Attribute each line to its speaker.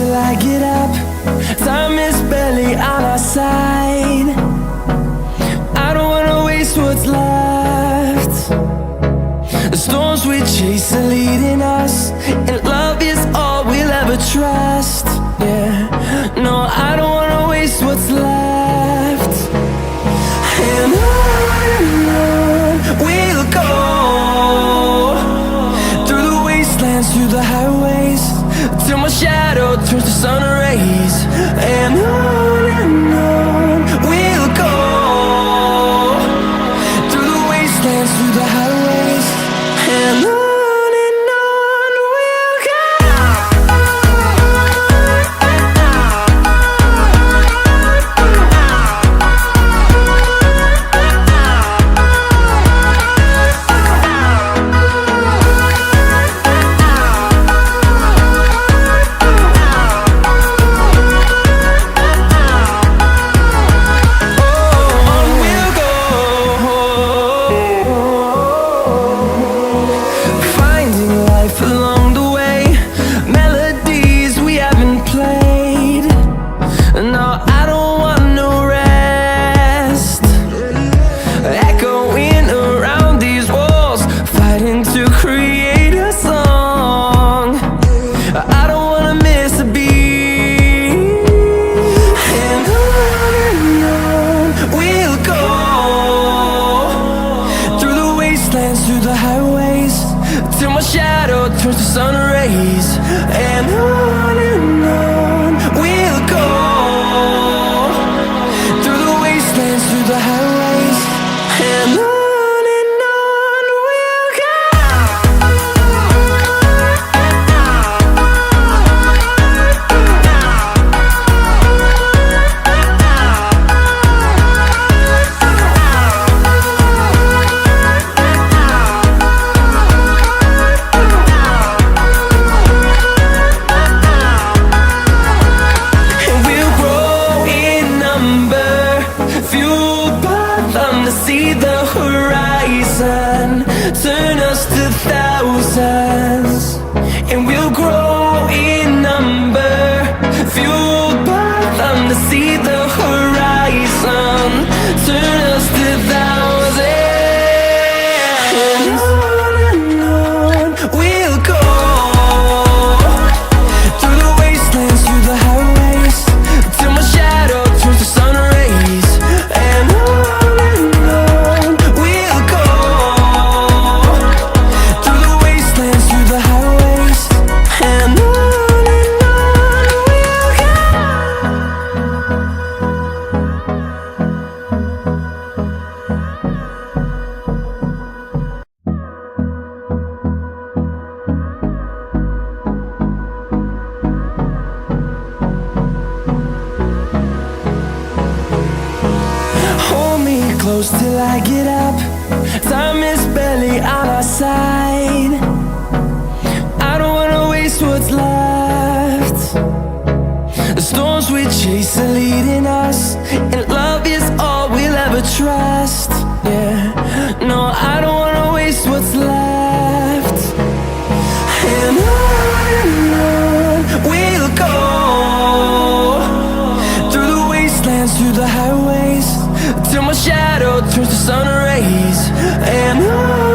Speaker 1: till I get up. Time is barely on our side. I don't wanna waste what's left. The storms we chase are leading us, and love is all we'll ever trust. Yeah, no, I don't wanna waste what's left. And on we'll go, through the wastelands, through the highways, till my shadow turns to sun rays. And on we'll go, through the wastelands, through the highways, and on we'll go. Through the highways, till my shadow turns to sun rays. And on we'll go, through the wastelands, through the highways, and on we'll go. See the horizon, turn us to thousands, and we'll grow in number, fueled by them. To see the horizon, turn us to thousands, and on we'll go, through the wastelands, through the highways, till my shadow turns to sun rays. And close till I get up. Time is barely on our side. I don't wanna waste what's left. The storms we chase are leading us, and love is all we'll ever trust. Yeah, no, I don't wanna waste what's left. And on we'll go, through the wastelands, through the highways, till my shadow turns to sun rays. And on